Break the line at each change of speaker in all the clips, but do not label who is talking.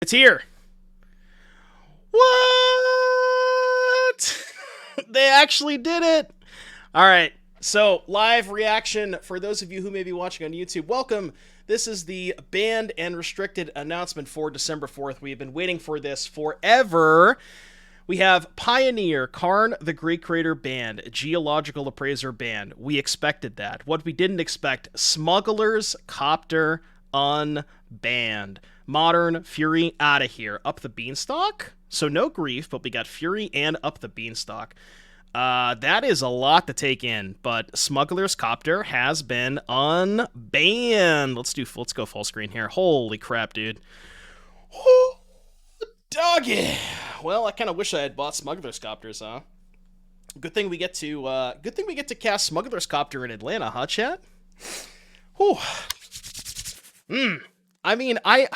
It's here. What? They actually did it. All right. So, live reaction for those of you who may be watching on YouTube. Welcome. This is the banned and restricted announcement for December 4th. We have been waiting for this forever. We have Pioneer, Karn the Great Creator banned, Geological Appraiser banned. We expected that. What we didn't expect, Smugglers, Copter, unbanned. Modern, Fury, out of here. Up the Beanstock? So no grief, but we got Fury and Up the Beanstock. That is a lot to take in, but Smuggler's Copter has been unbanned. Let's go full screen here. Holy crap, dude. Oh, doggy. Well, I kind of wish I had bought Smuggler's Copters, huh? Good thing we get to cast Smuggler's Copter in Atlanta, huh, chat? Whew. I mean, I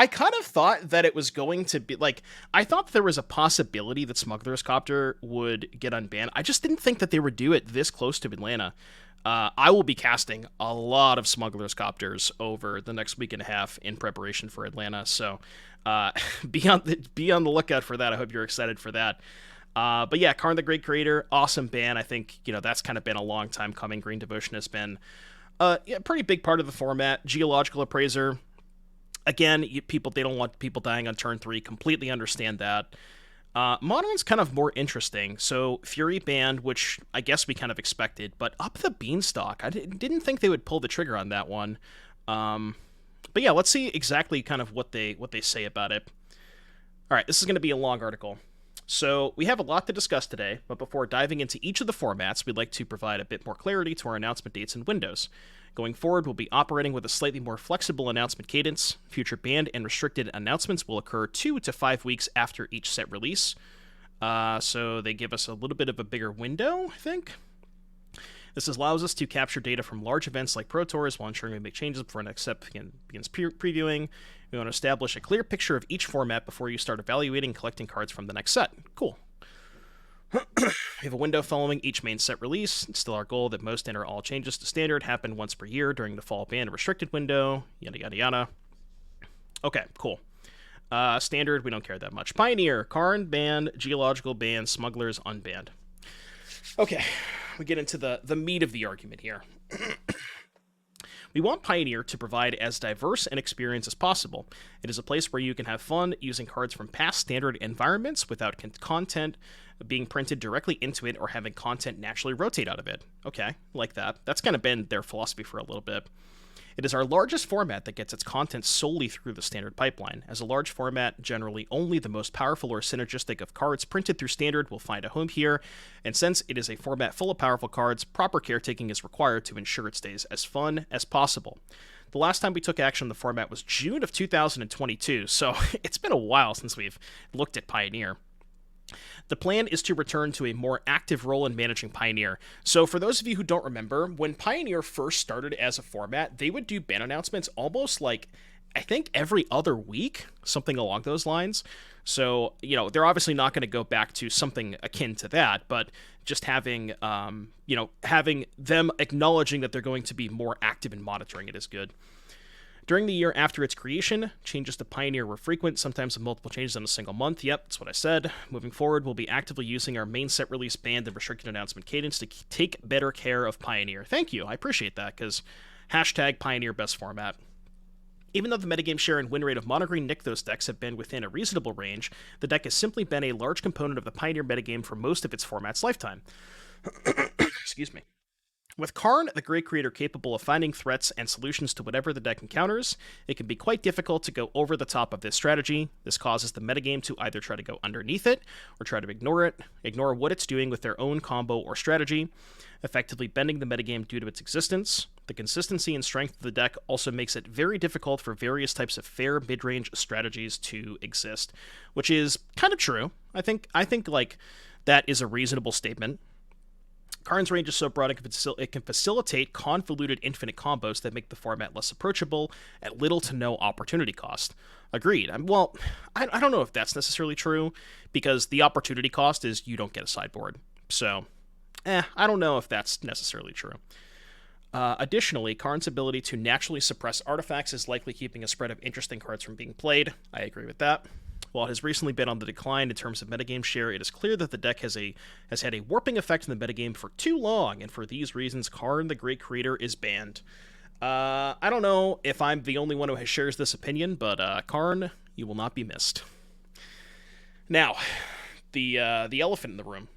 kind of thought that it was going to be like, I thought there was a possibility that Smuggler's Copter would get unbanned. I just didn't think that they would do it this close to Atlanta. I will be casting a lot of Smuggler's Copters over the next week and a half in preparation for Atlanta. So be on the lookout for that. I hope you're excited for that. But yeah, Karn the Great Creator, awesome ban. I think, that's kind of been a long time coming. Green Devotion has been a pretty big part of the format. Geological Appraiser, again, they don't want people dying on turn 3. Completely understand that. Modern's kind of more interesting. So Fury banned, which I guess we kind of expected, but Up the Beanstalk, I didn't think they would pull the trigger on that one. But yeah, let's see exactly kind of what they say about it. All right, this is going to be a long article. So we have a lot to discuss today, but before diving into each of the formats, we'd like to provide a bit more clarity to our announcement dates and windows. Going forward, we'll be operating with a slightly more flexible announcement cadence. Future banned and restricted announcements will occur 2 to 5 weeks after each set release. So they give us a little bit of a bigger window, I think. This allows us to capture data from large events like Pro Tours while ensuring we make changes before next set begins previewing. We want to establish a clear picture of each format before you start evaluating and collecting cards from the next set. Cool. We have a window following each main set release. It's still our goal that most and or all changes to Standard happen once per year during the fall ban and restricted window. Yada yada yada. Okay, cool. Standard, we don't care that much. Pioneer, Karn banned, Geological banned, Smugglers unbanned. Okay, we get into the meat of the argument here. We want Pioneer to provide as diverse an experience as possible. It is a place where you can have fun using cards from past Standard environments without content being printed directly into it or having content naturally rotate out of it. Okay, like that. That's kind of been their philosophy for a little bit. It is our largest format that gets its content solely through the Standard pipeline. As a large format, generally only the most powerful or synergistic of cards printed through Standard will find a home here, and since it is a format full of powerful cards, proper caretaking is required to ensure it stays as fun as possible. The last time we took action on the format was June of 2022, so it's been a while since we've looked at Pioneer. The plan is to return to a more active role in managing Pioneer. So for those of you who don't remember, when Pioneer first started as a format, they would do ban announcements almost like, I think, every other week, something along those lines. So, they're obviously not going to go back to something akin to that, but just having, having them acknowledging that they're going to be more active in monitoring it is good. During the year after its creation, changes to Pioneer were frequent, sometimes with multiple changes in a single month. Yep, that's what I said. Moving forward, we'll be actively using our main set release banned and restricted announcement cadence to take better care of Pioneer. Thank you, I appreciate that, because hashtag Pioneer best format. Even though the metagame share and win rate of Mono Green Nykthos decks have been within a reasonable range, the deck has simply been a large component of the Pioneer metagame for most of its format's lifetime. Excuse me. With Karn, the Great Creator capable of finding threats and solutions to whatever the deck encounters, it can be quite difficult to go over the top of this strategy. This causes the metagame to either try to go underneath it, or try to ignore what it's doing with their own combo or strategy, effectively bending the metagame due to its existence. The consistency and strength of the deck also makes it very difficult for various types of fair mid-range strategies to exist, which is kind of true. I think like that is a reasonable statement. Karn's range is so broad it can facilitate convoluted infinite combos that make the format less approachable at little to no opportunity cost. Agreed. Well, I don't know if that's necessarily true, because the opportunity cost is you don't get a sideboard. So, I don't know if that's necessarily true. Additionally, Karn's ability to naturally suppress artifacts is likely keeping a spread of interesting cards from being played. I agree with that. While it has recently been on the decline in terms of metagame share, it is clear that the deck has had a warping effect in the metagame for too long, and for these reasons, Karn, the Great Creator, is banned. I don't know if I'm the only one who shares this opinion, but Karn, you will not be missed. Now, the elephant in the room.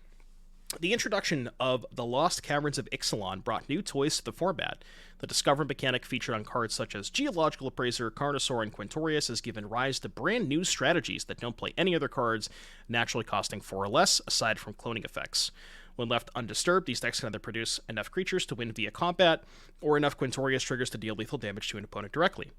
The introduction of the Lost Caverns of Ixalan brought new toys to the format. The Discover mechanic featured on cards such as Geological Appraiser, Carnosaur, and Quintorius has given rise to brand new strategies that don't play any other cards, naturally costing 4 or less, aside from cloning effects. When left undisturbed, these decks can either produce enough creatures to win via combat, or enough Quintorius triggers to deal lethal damage to an opponent directly.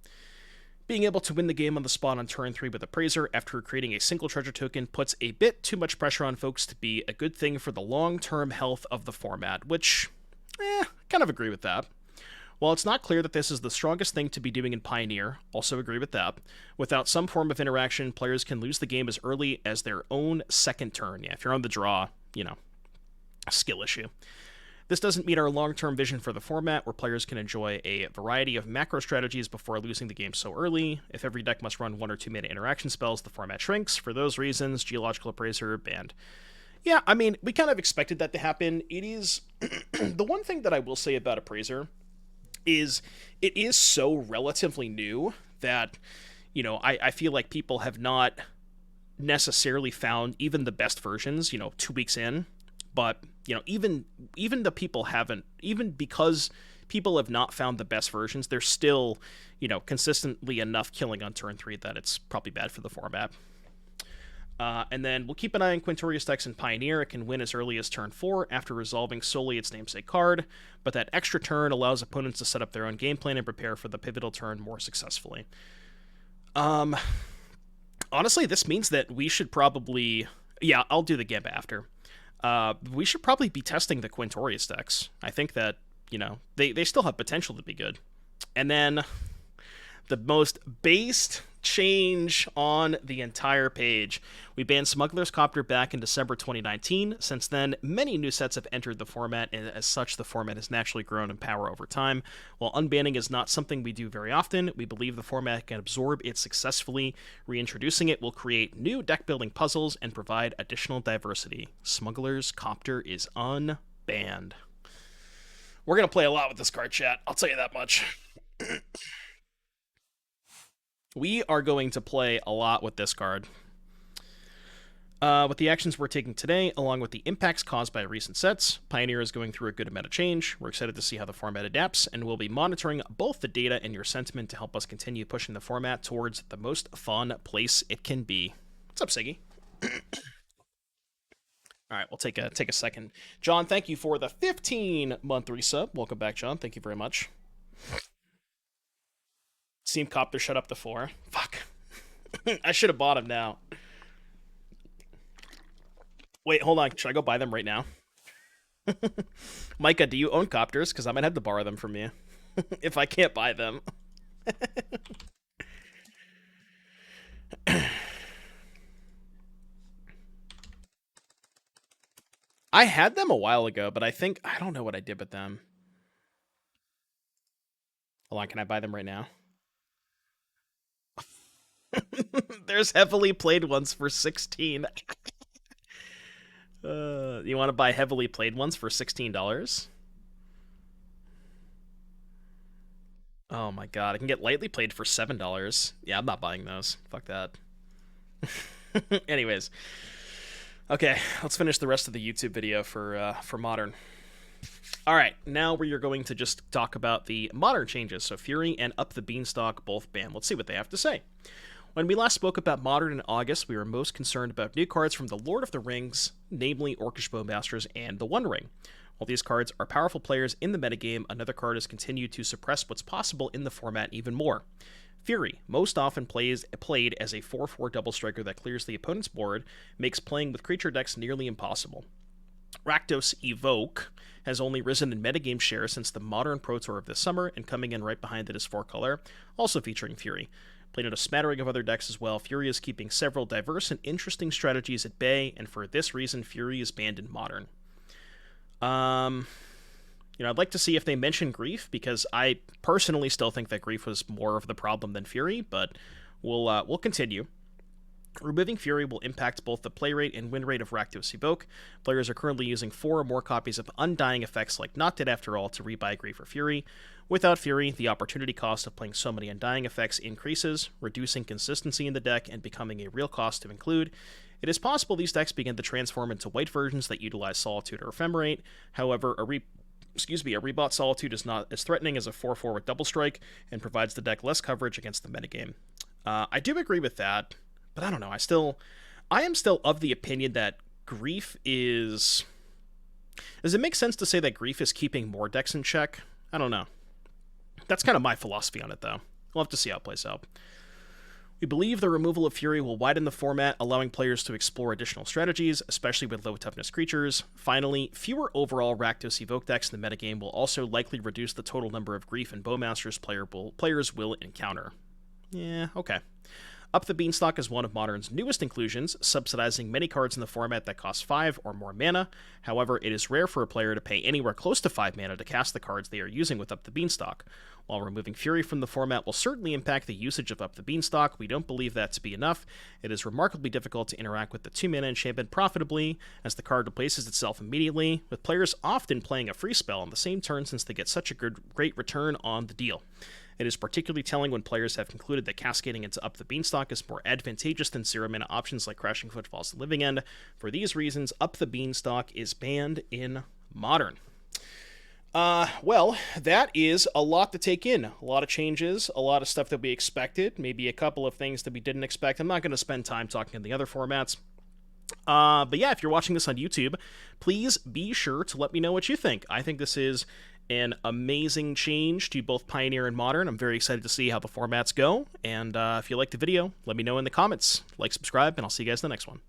Being able to win the game on the spot on turn 3 with Appraiser after creating a single treasure token puts a bit too much pressure on folks to be a good thing for the long-term health of the format, which, kind of agree with that. While it's not clear that this is the strongest thing to be doing in Pioneer, also agree with that. Without some form of interaction, players can lose the game as early as their own second turn. Yeah, if you're on the draw, a skill issue. This doesn't meet our long-term vision for the format, where players can enjoy a variety of macro strategies before losing the game so early. If every deck must run 1 or 2 mana interaction spells, the format shrinks. For those reasons, Geological Appraiser banned. Yeah, I mean, we kind of expected that to happen. It is... the one thing that I will say about Appraiser is it is so relatively new that, I feel like people have not necessarily found even the best versions, 2 weeks in. But, even the people haven't, even because people have not found the best versions, there's still, consistently enough killing on turn 3 that it's probably bad for the format. And then we'll keep an eye on Quintorius decks in Pioneer. It can win as early as turn 4 after resolving solely its namesake card, but that extra turn allows opponents to set up their own game plan and prepare for the pivotal turn more successfully. Honestly, this means that we should probably... Yeah, I'll do the Gamba after. We should probably be testing the Quintorius decks. I think that, they still have potential to be good. And then the most based change on the entire page. We banned Smuggler's Copter back in December 2019. Since then, many new sets have entered the format, and as such, the format has naturally grown in power over time. While unbanning is not something we do very often, we believe the format can absorb it successfully. Reintroducing it will create new deck-building puzzles and provide additional diversity. Smuggler's Copter is unbanned. We're going to play a lot with this card, chat. I'll tell you that much. We are going to play a lot with this card. With the actions we're taking today, along with the impacts caused by recent sets, Pioneer is going through a good amount of change. We're excited to see how the format adapts, and we'll be monitoring both the data and your sentiment to help us continue pushing the format towards the most fun place it can be. What's up, Siggy? All right, we'll take a second. John, thank you for the 15-month resub. Welcome back, John. Thank you very much. Team Copter shut up the 4. Fuck. I should have bought him now. Wait, hold on. Should I go buy them right now? Micah, do you own Copters? Because I might have to borrow them from you. If I can't buy them. I had them a while ago, but I don't know what I did with them. Hold on, can I buy them right now? There's heavily played ones for 16. You want to buy heavily played ones for $16? Oh my god, I can get lightly played for $7. Yeah, I'm not buying those. Fuck that. Anyways. Okay, let's finish the rest of the YouTube video for Modern. Alright, now we're going to just talk about the Modern changes. So Fury and Up the Beanstock both banned. Let's see what they have to say. When we last spoke about Modern in August, we were most concerned about new cards from the Lord of the Rings, namely Orcish Bowmasters and the One Ring. While these cards are powerful players in the metagame, another card has continued to suppress what's possible in the format even more. Fury, most often played as a 4/4 double striker that clears the opponent's board, makes playing with creature decks nearly impossible. Rakdos Evoke has only risen in metagame share since the Modern Pro Tour of this summer, and coming in right behind it is 4-color, also featuring Fury. Playing in a smattering of other decks as well, Fury is keeping several diverse and interesting strategies at bay, and for this reason, Fury is banned in Modern. I'd like to see if they mention Grief, because I personally still think that Grief was more of the problem than Fury, but we'll continue. Removing Fury will impact both the play rate and win rate of Rakdos Evoke. Players are currently using 4 or more copies of undying effects like Not Dead After All to rebuy Grief or Fury. Without Fury, the opportunity cost of playing so many undying effects increases, reducing consistency in the deck and becoming a real cost to include. It is possible these decks begin to transform into white versions that utilize Solitude or Ephemerate. However, a rebought Solitude is not as threatening as a 4/4 with Double Strike and provides the deck less coverage against the metagame. I do agree with that. But I don't know. I am still of the opinion that Grief is. Does it make sense to say that Grief is keeping more decks in check? I don't know. That's kind of my philosophy on it, though. We'll have to see how it plays out. We believe the removal of Fury will widen the format, allowing players to explore additional strategies, especially with low toughness creatures. Finally, fewer overall Rakdos Evoke decks in the metagame will also likely reduce the total number of Grief and Bowmasters players will encounter. Yeah, okay. Up the Beanstock is one of Modern's newest inclusions, subsidizing many cards in the format that cost 5 or more mana. However, it is rare for a player to pay anywhere close to 5 mana to cast the cards they are using with Up the Beanstalk. While removing Fury from the format will certainly impact the usage of Up the Beanstalk, we don't believe that to be enough. It is remarkably difficult to interact with the 2-mana enchantment profitably, as the card replaces itself immediately, with players often playing a free spell on the same turn since they get such a great return on the deal. It is particularly telling when players have concluded that cascading into Up the Beanstalk is more advantageous than 0-mana options like Crashing Footfalls and Living End. For these reasons, Up the Beanstalk is banned in Modern. Well, that is a lot to take in. A lot of changes, a lot of stuff that we expected, maybe a couple of things that we didn't expect. I'm not going to spend time talking in the other formats. But yeah, if you're watching this on YouTube, please be sure to let me know what you think. I think this is an amazing change to both Pioneer and Modern. I'm very excited to see how the formats go. And if you liked the video, let me know in the comments. Like, subscribe, and I'll see you guys in the next one.